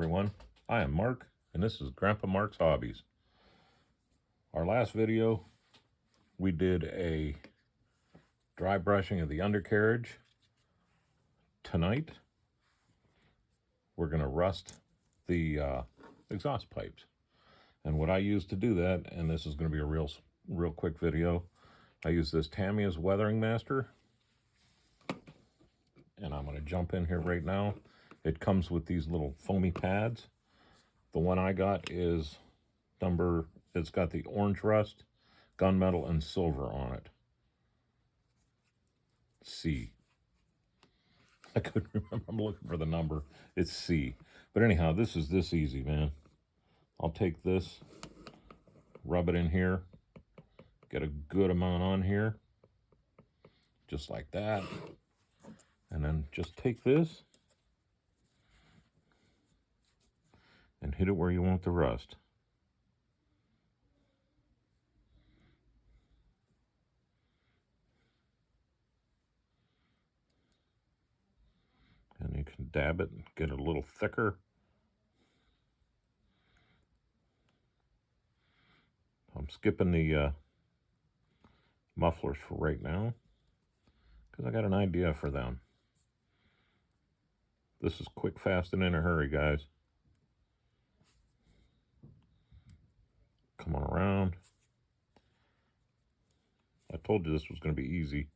everyone. I am Mark, and this is Grandpa Mark's Hobbies. Our last video, we did a dry brushing of the undercarriage. Tonight, we're going to rust the exhaust pipes. And what I use to do that, and this is going to be a real quick video, I use this Tamiya's Weathering Master. And I'm going to jump in here right now. It comes with these little foamy pads. The one I got is it's got the orange rust, gunmetal, and silver on it. C. I couldn't remember. I'm looking for the number. It's C. But anyhow, this is this easy, man. I'll take this, rub it in here, get a good amount on here, just like that. And then just take this and hit it where you want the rust. And you can dab it and get it a little thicker. I'm skipping the mufflers for right now because I got an idea for them. This is quick, fast, and in a hurry, guys. Come on around. I told you this was going to be easy.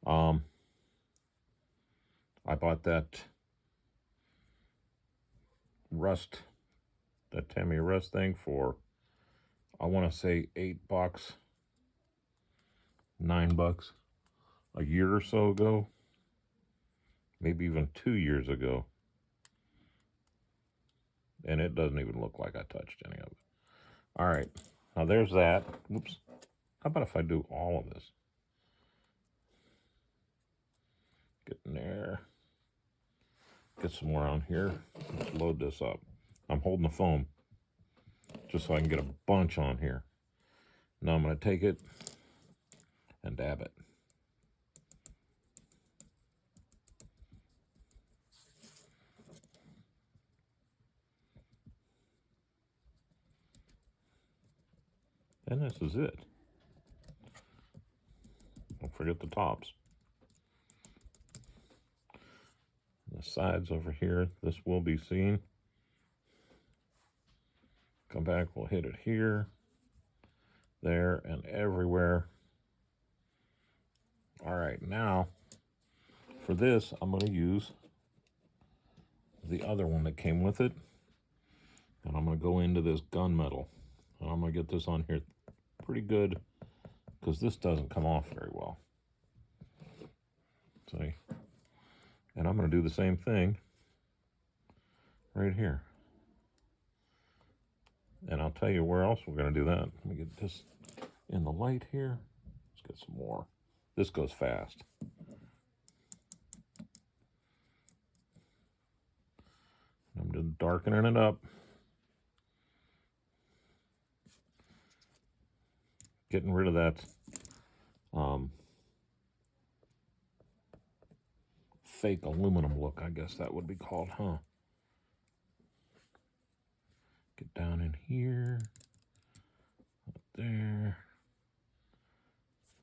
I bought that Tamiya rust thing for, I want to say $8, $9 a year or so ago. Maybe even 2 years ago. And it doesn't even look like I touched any of it. All right, now there's that. Whoops. How about if I do all of this? Get in there. Get some more on here. Let's load this up. I'm holding the foam just so I can get a bunch on here. Now I'm going to take it and dab it. And this is it. Don't forget the tops. The sides over here, this will be seen. Come back, we'll hit it here, there, and everywhere. All right, now for this, I'm going to use the other one that came with it. And I'm going to go into this gunmetal. And I'm going to get this on here pretty good because this doesn't come off very well. See? And I'm going to do the same thing right here. And I'll tell you where else we're going to do that. Let me get this in the light here. Let's get some more. This goes fast. I'm just darkening it up. Getting rid of that fake aluminum look, I guess that would be called, huh? Get down in here, up there,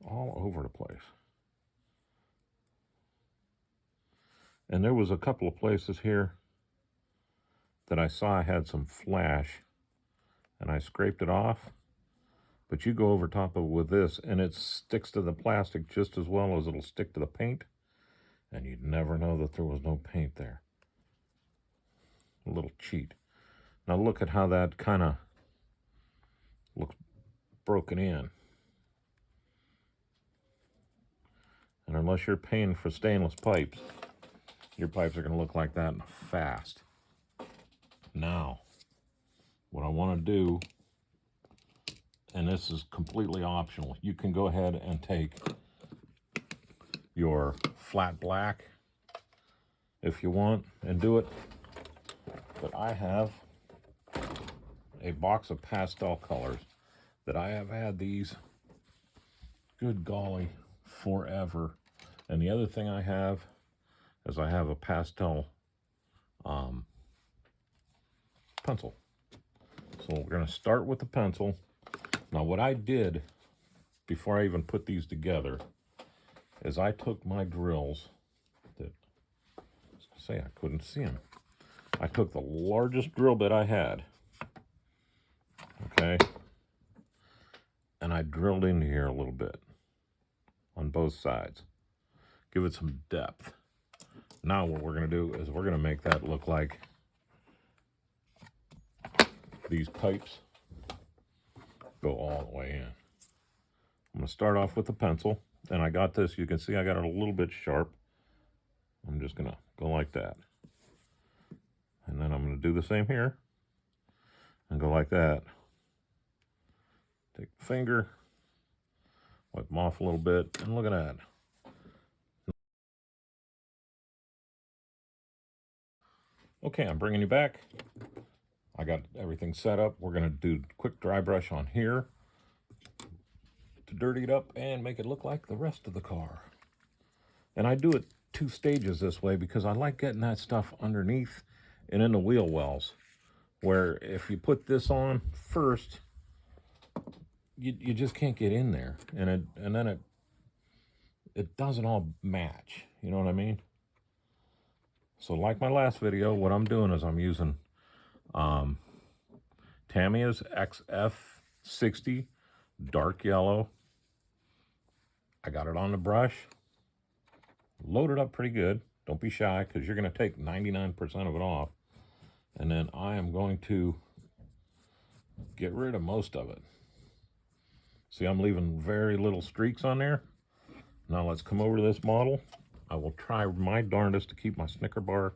all over the place. And there was a couple of places here that I saw I had some flash, and I scraped it off. But you go over top of it with this, and it sticks to the plastic just as well as it'll stick to the paint. And you'd never know that there was no paint there. A little cheat. Now look at how that kind of looks broken in. And unless you're paying for stainless pipes, your pipes are going to look like that fast. Now, what I want to do, and this is completely optional, you can go ahead and take your flat black if you want and do it. But I have a box of pastel colors that I have had these, good golly, forever. And the other thing I have is I have a pastel pencil. So we're going to start with the pencil. Now what I did before I even put these together is I took my drills that, I was going to say I couldn't see them. I took the largest drill bit I had, okay, and I drilled into here a little bit on both sides. Give it some depth. Now what we're going to do is we're going to make that look like these pipes go all the way in. I'm going to start off with the pencil, and I got this, you can see I got it a little bit sharp. I'm just going to go like that. And then I'm going to do the same here and go like that. Take the finger, wipe them off a little bit, and look at that. Okay, I'm bringing you back. I got everything set up. We're going to do quick dry brush on here to dirty it up and make it look like the rest of the car. And I do it 2 stages this way because I like getting that stuff underneath and in the wheel wells, where if you put this on first, you just can't get in there, and then it doesn't all match, you know what I mean? So like my last video, what I'm doing is I'm using Tamiya's XF60 dark yellow. I got it on the brush, loaded up pretty good. Don't be shy, because you're going to take 99% of it off. And then I am going to get rid of most of it. See, I'm leaving very little streaks on there. Now let's come over to this model. I will try my darndest to keep my Snicker bar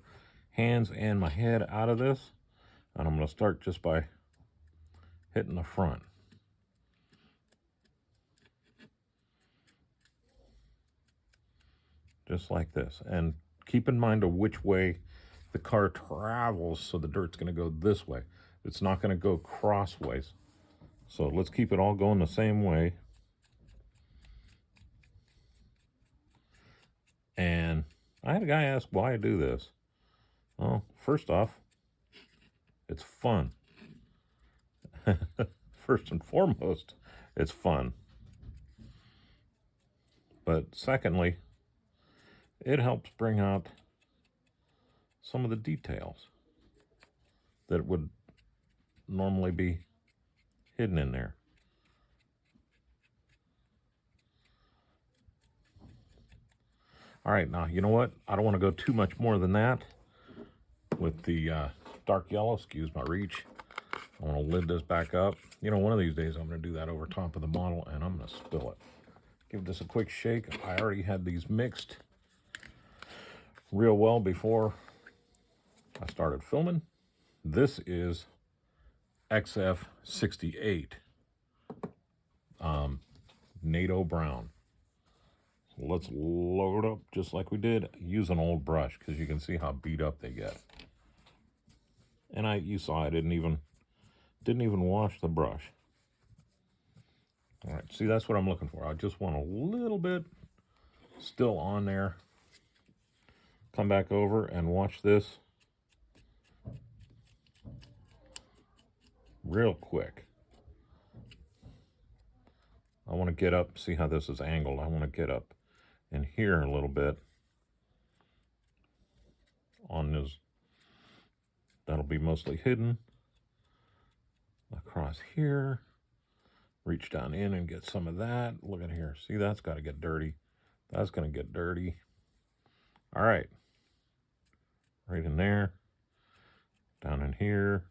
hands and my head out of this. And I'm going to start just by hitting the front. Just like this. And keep in mind of which way the car travels, so the dirt's going to go this way. It's not going to go crossways. So let's keep it all going the same way. And I had a guy ask why I do this. Well, first off, it's fun. First and foremost, it's fun. But secondly, it helps bring out some of the details that would normally be hidden in there. All right, now, you know what? I don't want to go too much more than that with the dark yellow. Excuse my reach. I want to lid this back up. You know, one of these days I'm going to do that over top of the model, and I'm going to spill it. Give this a quick shake. I already had these mixed real well before I started filming. This is XF68 NATO brown. So let's load up just like we did. Use an old brush because you can see how beat up they get. And you saw I didn't even wash the brush. All right, see, that's what I'm looking for. I just want a little bit still on there. Come back over and watch this real quick. I want to get up, see how this is angled. I want to get up in here a little bit on this. That'll be mostly hidden. Across here, reach down in and get some of that. Look at here. See, that's got to get dirty. That's going to get dirty. All right. Right in there. Down in here.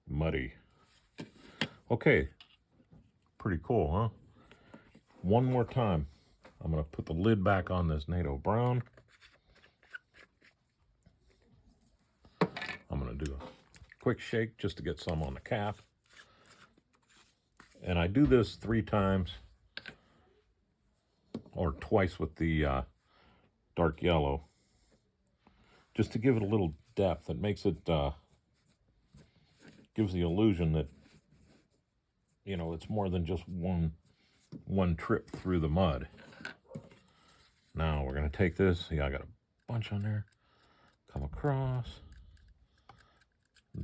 Muddy. Okay. Pretty cool, huh? One more time. I'm going to put the lid back on this NATO brown. I'm going to do a quick shake just to get some on the cap. And I do this 3 times or twice with the dark yellow, just to give it a little depth. It makes it, gives the illusion that, you know, it's more than just one trip through the mud. Now we're going to take this. See, I got a bunch on there. Come across.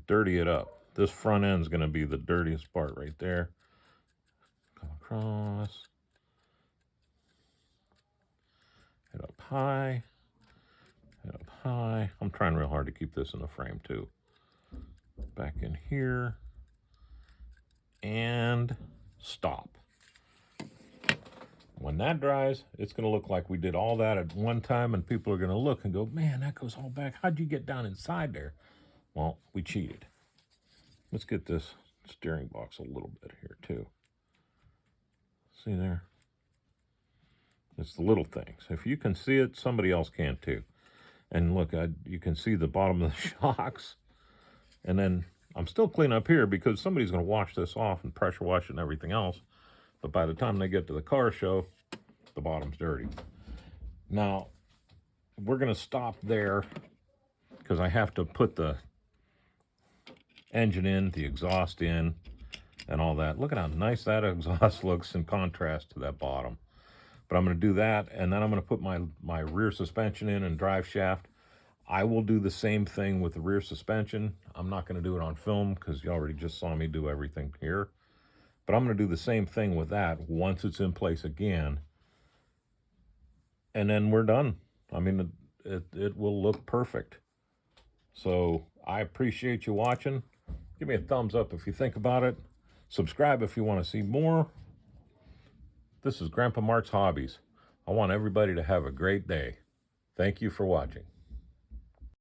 dirty it up. This front end's going to be the dirtiest part right there. Come across. Head up high. Head up high. I'm trying real hard to keep this in the frame too. Back in here. And stop. When that dries, it's going to look like we did all that at one time, and people are going to look and go, man, that goes all back. How'd you get down inside there? Well, we cheated. Let's get this steering box a little bit here too. See there? It's the little things. If you can see it, somebody else can too. And look, you can see the bottom of the shocks. And then I'm still cleaning up here because somebody's going to wash this off and pressure wash it and everything else. But by the time they get to the car show, the bottom's dirty. Now, we're going to stop there because I have to put the engine in, the exhaust in, and all that. Look at how nice that exhaust looks in contrast to that bottom. But I'm going to do that, and then I'm going to put my rear suspension in and drive shaft. I will do the same thing with the rear suspension. I'm not going to do it on film because you already just saw me do everything here. But I'm going to do the same thing with that once it's in place again. And then we're done. I mean, it will look perfect. So I appreciate you watching. Give me a thumbs up if you think about it. Subscribe if you want to see more. This is Grandpa Mark's Hobbies. I want everybody to have a great day. Thank you for watching.